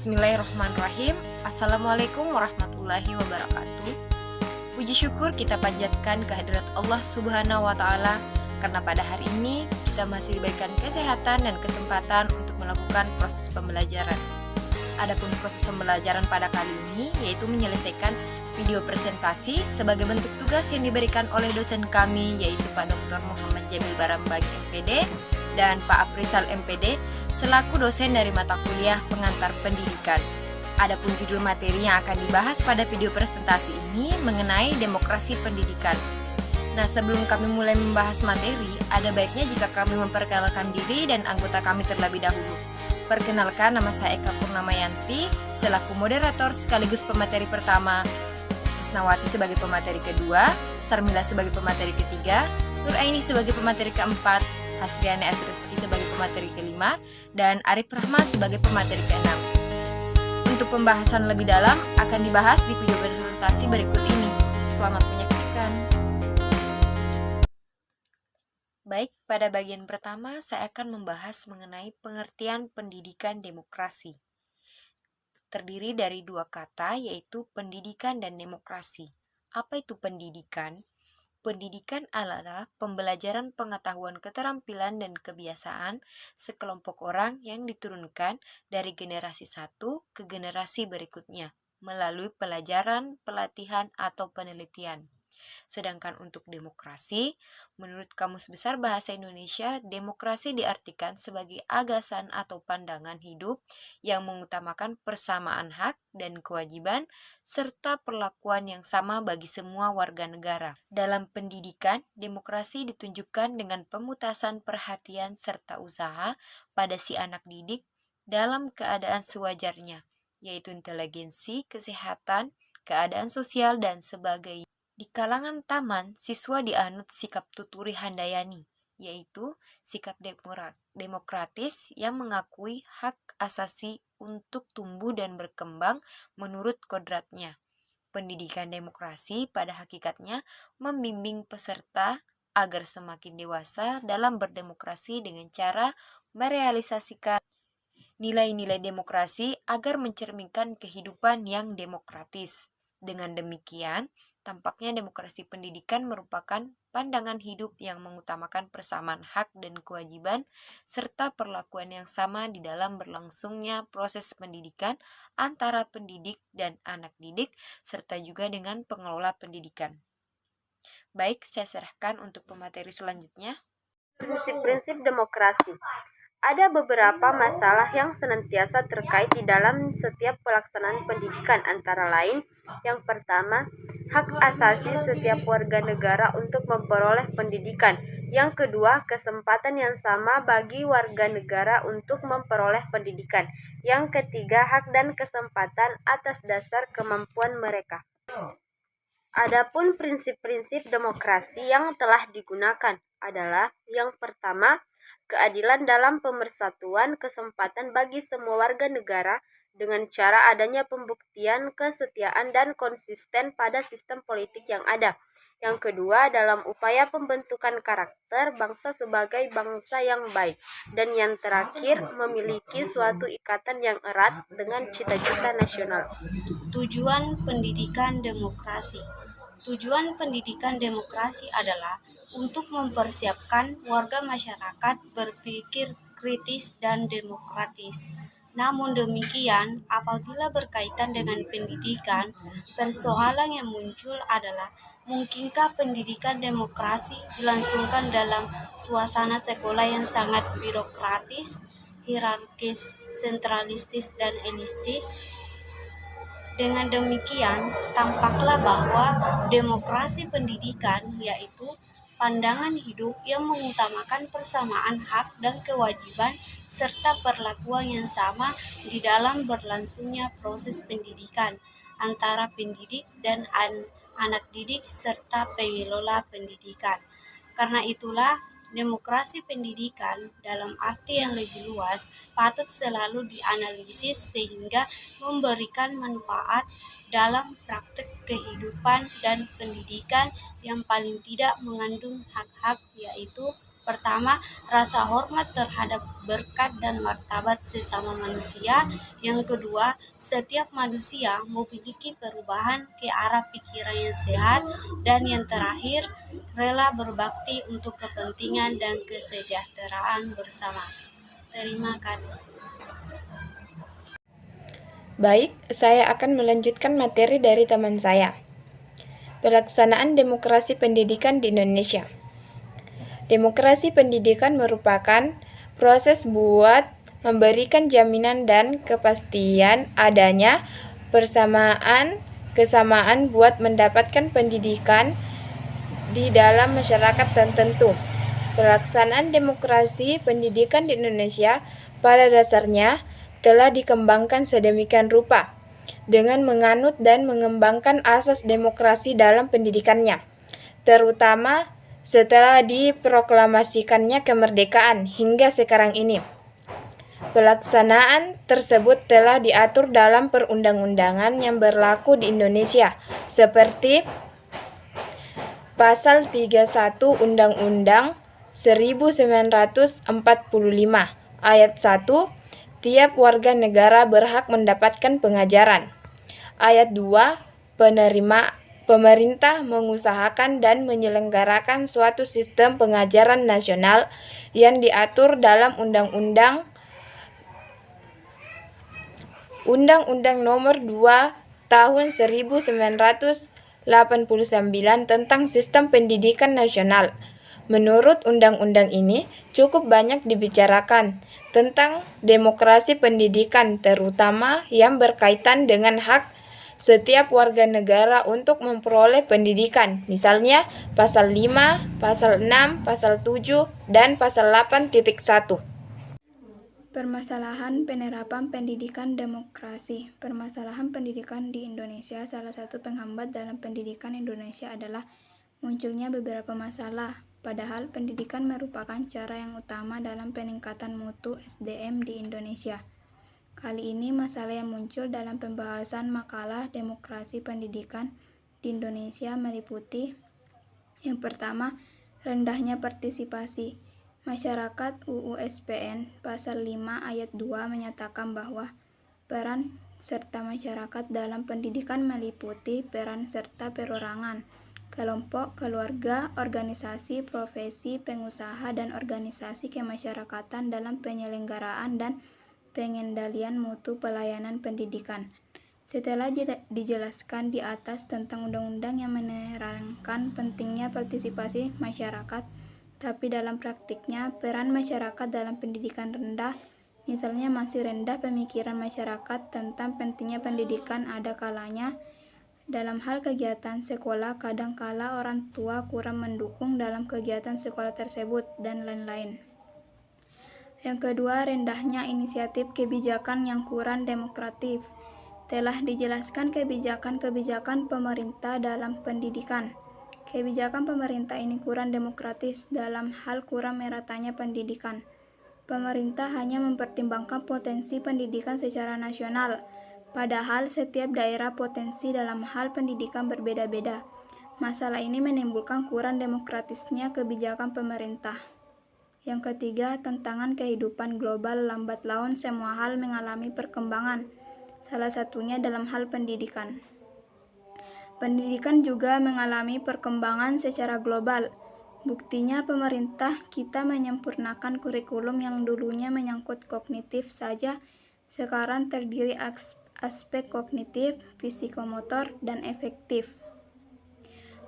Bismillahirrahmanirrahim. Assalamualaikum warahmatullahi wabarakatuh. Puji syukur kita panjatkan kehadirat Allah Subhanahu wa Ta'ala, karena pada hari ini kita masih diberikan kesehatan dan kesempatan untuk melakukan proses pembelajaran. Adapun proses pembelajaran pada kali ini yaitu menyelesaikan video presentasi sebagai bentuk tugas yang diberikan oleh dosen kami, yaitu Pak Dr. Muhammad Jamil Barambagi MPD dan Pak Aprisal MPD selaku dosen dari mata kuliah pengantar pendidikan. Adapun judul materi yang akan dibahas pada video presentasi ini mengenai demokrasi pendidikan. Nah, sebelum kami mulai membahas materi, ada baiknya jika kami memperkenalkan diri dan anggota kami terlebih dahulu. Perkenalkan, nama saya Eka Purnamayanti selaku moderator sekaligus pemateri pertama, Isnawati sebagai pemateri kedua, Sarmila sebagai pemateri ketiga, Nur Aini sebagai pemateri keempat, Hasriani Asruski sebagai pemateri kelima, dan Arif Rahman sebagai pemateri keenam. Untuk pembahasan lebih dalam akan dibahas di video presentasi berikut ini. Selamat menyaksikan. Baik, pada bagian pertama saya akan membahas mengenai pengertian pendidikan demokrasi. Terdiri dari dua kata, yaitu pendidikan dan demokrasi. Apa itu pendidikan? Pendidikan adalah pembelajaran pengetahuan, keterampilan, dan kebiasaan sekelompok orang yang diturunkan dari generasi satu ke generasi berikutnya melalui pelajaran, pelatihan, atau penelitian. Sedangkan untuk demokrasi, menurut Kamus Besar Bahasa Indonesia, demokrasi diartikan sebagai agasan atau pandangan hidup yang mengutamakan persamaan hak dan kewajiban serta perlakuan yang sama bagi semua warga negara. Dalam pendidikan, demokrasi ditunjukkan dengan pemutasan perhatian serta usaha pada si anak didik dalam keadaan sewajarnya, yaitu inteligensi, kesehatan, keadaan sosial, dan sebagainya. Di kalangan taman, siswa dianut sikap tuturi handayani, yaitu sikap demokratis yang mengakui hak asasi untuk tumbuh dan berkembang menurut kodratnya. Pendidikan demokrasi pada hakikatnya membimbing peserta agar semakin dewasa dalam berdemokrasi dengan cara merealisasikan nilai-nilai demokrasi agar mencerminkan kehidupan yang demokratis. Dengan demikian, tampaknya demokrasi pendidikan merupakan pandangan hidup yang mengutamakan persamaan hak dan kewajiban serta perlakuan yang sama di dalam berlangsungnya proses pendidikan antara pendidik dan anak didik serta juga dengan pengelola pendidikan. Baik, saya serahkan untuk pemateri selanjutnya. Prinsip-prinsip demokrasi. Ada beberapa masalah yang senantiasa terkait di dalam setiap pelaksanaan pendidikan, antara lain, yang pertama, hak asasi setiap warga negara untuk memperoleh pendidikan. Yang kedua, kesempatan yang sama bagi warga negara untuk memperoleh pendidikan. Yang ketiga, hak dan kesempatan atas dasar kemampuan mereka. Adapun prinsip-prinsip demokrasi yang telah digunakan adalah yang pertama, keadilan dalam pemersatuan kesempatan bagi semua warga negara dengan cara adanya pembuktian kesetiaan dan konsisten pada sistem politik yang ada. Yang kedua, dalam upaya pembentukan karakter bangsa sebagai bangsa yang baik. Dan yang terakhir, memiliki suatu ikatan yang erat dengan cita-cita nasional. Tujuan pendidikan demokrasi. Tujuan pendidikan demokrasi adalah untuk mempersiapkan warga masyarakat berpikir kritis dan demokratis. Namun demikian, apabila berkaitan dengan pendidikan, persoalan yang muncul adalah mungkinkah pendidikan demokrasi dilangsungkan dalam suasana sekolah yang sangat birokratis, hierarkis, sentralistis, dan elitis? Dengan demikian, tampaklah bahwa demokrasi pendidikan yaitu pandangan hidup yang mengutamakan persamaan hak dan kewajiban serta perlakuan yang sama di dalam berlangsungnya proses pendidikan antara pendidik dan anak didik serta pengelola pendidikan. Karena itulah, demokrasi pendidikan dalam arti yang lebih luas patut selalu dianalisis sehingga memberikan manfaat dalam praktek kehidupan dan pendidikan yang paling tidak mengandung hak-hak, yaitu Pertama, rasa hormat terhadap berkat dan martabat sesama manusia. Yang kedua, setiap manusia memiliki perubahan ke arah pikiran yang sehat. Dan yang terakhir, rela berbakti untuk kepentingan dan kesejahteraan bersama. Terima kasih. Baik, saya akan melanjutkan materi dari teman saya. Pelaksanaan demokrasi pendidikan di Indonesia. Demokrasi pendidikan merupakan proses buat memberikan jaminan dan kepastian adanya kesamaan buat mendapatkan pendidikan di dalam masyarakat tertentu. Pelaksanaan demokrasi pendidikan di Indonesia pada dasarnya telah dikembangkan sedemikian rupa dengan menganut dan mengembangkan asas demokrasi dalam pendidikannya, terutama setelah diproklamasikannya kemerdekaan hingga sekarang ini. Pelaksanaan tersebut telah diatur dalam perundang-undangan yang berlaku di Indonesia, seperti Pasal 31 Undang-Undang 1945 Ayat 1, tiap warga negara berhak mendapatkan pengajaran. Ayat 2, pemerintah mengusahakan dan menyelenggarakan suatu sistem pengajaran nasional yang diatur dalam Undang-Undang Nomor 2 Tahun 1989 tentang Sistem Pendidikan Nasional. Menurut undang-undang ini, cukup banyak dibicarakan tentang demokrasi pendidikan, terutama yang berkaitan dengan hak setiap warga negara untuk memperoleh pendidikan. Misalnya, Pasal 5, Pasal 6, Pasal 7, dan Pasal 8.1. Permasalahan penerapan pendidikan demokrasi. Permasalahan pendidikan di Indonesia, salah satu penghambat dalam pendidikan Indonesia adalah munculnya beberapa masalah. Padahal pendidikan merupakan cara yang utama dalam peningkatan mutu SDM di Indonesia. Kali ini masalah yang muncul dalam pembahasan makalah demokrasi pendidikan di Indonesia meliputi: yang pertama, rendahnya partisipasi masyarakat. UU SPN Pasal 5 Ayat 2 menyatakan bahwa peran serta masyarakat dalam pendidikan meliputi peran serta perorangan, kelompok, keluarga, organisasi, profesi, pengusaha, dan organisasi kemasyarakatan dalam penyelenggaraan dan pengendalian mutu pelayanan pendidikan. Setelah dijelaskan di atas tentang undang-undang yang menerangkan pentingnya partisipasi masyarakat, tapi dalam praktiknya peran masyarakat dalam pendidikan rendah. Misalnya masih rendah pemikiran masyarakat tentang pentingnya pendidikan, ada kalanya dalam hal kegiatan sekolah, kadangkala orang tua kurang mendukung dalam kegiatan sekolah tersebut, dan lain-lain. Yang kedua, rendahnya inisiatif kebijakan yang kurang demokratis. Telah dijelaskan kebijakan-kebijakan pemerintah dalam pendidikan. Kebijakan pemerintah ini kurang demokratis dalam hal kurang meratanya pendidikan. Pemerintah hanya mempertimbangkan potensi pendidikan secara nasional, padahal setiap daerah potensi dalam hal pendidikan berbeda-beda. Masalah ini menimbulkan kurang demokratisnya kebijakan pemerintah. Yang ketiga, tantangan kehidupan global lambat laun. Semua hal mengalami perkembangan, salah satunya dalam hal pendidikan. Pendidikan juga mengalami perkembangan secara global. Buktinya pemerintah kita menyempurnakan kurikulum yang dulunya menyangkut kognitif saja, sekarang terdiri aspek kognitif, psikomotor, dan efektif.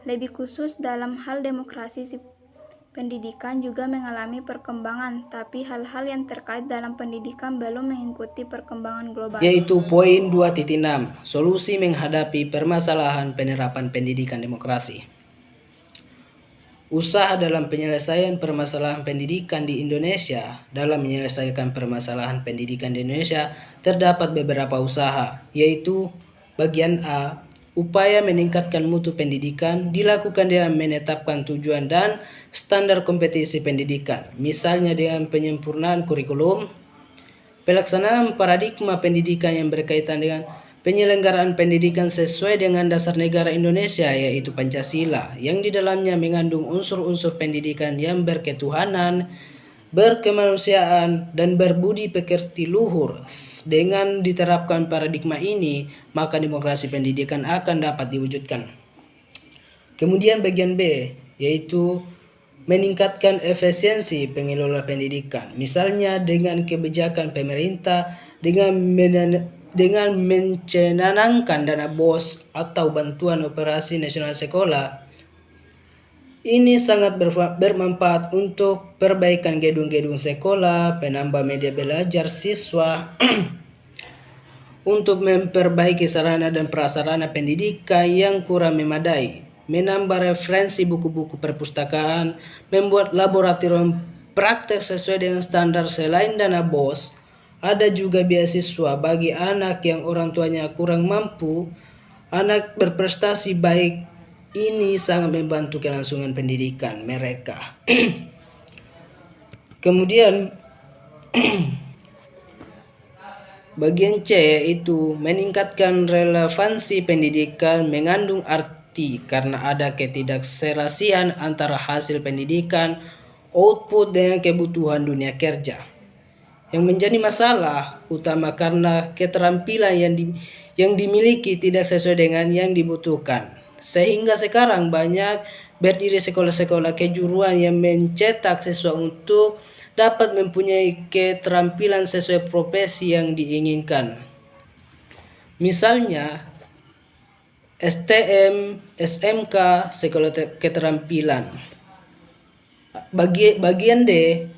Lebih khusus dalam hal demokrasi pendidikan juga mengalami perkembangan, tapi hal-hal yang terkait dalam pendidikan belum mengikuti perkembangan global. Yaitu poin 2.6, solusi menghadapi permasalahan penerapan pendidikan demokrasi. Usaha dalam penyelesaian permasalahan pendidikan di Indonesia. Dalam menyelesaikan permasalahan pendidikan di Indonesia, terdapat beberapa usaha, yaitu bagian A, upaya meningkatkan mutu pendidikan dilakukan dengan menetapkan tujuan dan standar kompetisi pendidikan, misalnya dengan penyempurnaan kurikulum, pelaksanaan paradigma pendidikan yang berkaitan dengan penyelenggaraan pendidikan sesuai dengan dasar negara Indonesia yaitu Pancasila, yang di dalamnya mengandung unsur-unsur pendidikan yang berketuhanan, berkemanusiaan, dan berbudi pekerti luhur. Dengan diterapkan paradigma ini, maka demokrasi pendidikan akan dapat diwujudkan. Kemudian bagian B, yaitu meningkatkan efisiensi pengelola pendidikan, misalnya dengan kebijakan pemerintah dengan mencanangkan dana BOS atau bantuan operasi nasional sekolah. Ini sangat bermanfaat untuk perbaikan gedung-gedung sekolah, penambah media belajar siswa, untuk memperbaiki sarana dan prasarana pendidikan yang kurang memadai, menambah referensi buku-buku perpustakaan, membuat laboratorium praktek sesuai dengan standar. Selain dana BOS, ada juga beasiswa bagi anak yang orang tuanya kurang mampu. Anak berprestasi baik ini sangat membantu kelangsungan pendidikan mereka. Kemudian bagian C, yaitu meningkatkan relevansi pendidikan, mengandung arti karena ada ketidakserasian antara hasil pendidikan, output, dengan kebutuhan dunia kerja. Yang menjadi masalah utama karena keterampilan yang dimiliki tidak sesuai dengan yang dibutuhkan. Sehingga sekarang banyak berdiri sekolah-sekolah kejuruan yang mencetak siswa untuk dapat mempunyai keterampilan sesuai profesi yang diinginkan. Misalnya STM, SMK, sekolah keterampilan. Bagian D,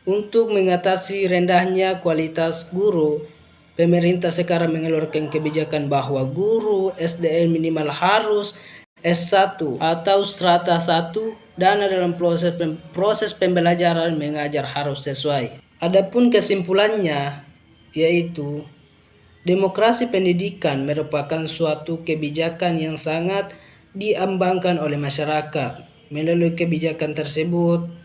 untuk mengatasi rendahnya kualitas guru, pemerintah sekarang mengeluarkan kebijakan bahwa guru SDN minimal harus S1 atau strata 1, dana dalam proses pembelajaran mengajar harus sesuai. Adapun kesimpulannya, yaitu demokrasi pendidikan merupakan suatu kebijakan yang sangat diambangkan oleh masyarakat. Melalui kebijakan tersebut,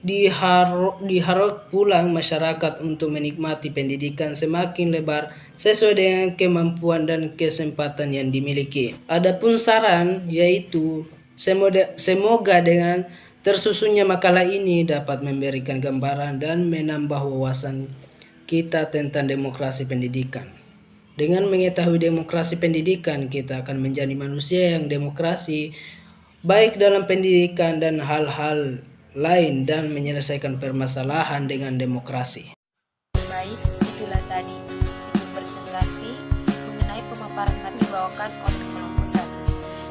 diharap pulang masyarakat untuk menikmati pendidikan semakin lebar sesuai dengan kemampuan dan kesempatan yang dimiliki. Adapun saran, yaitu semoga dengan tersusunnya makalah ini dapat memberikan gambaran dan menambah wawasan kita tentang demokrasi pendidikan. Dengan mengetahui demokrasi pendidikan, kita akan menjadi manusia yang demokrasi, baik dalam pendidikan dan hal-hal lain, dan menyelesaikan permasalahan dengan demokrasi. Baik, itulah tadi itu presentasi mengenai pemaparan materi bawakan oleh kelompok 1.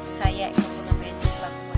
Saya Eko Purnama selaku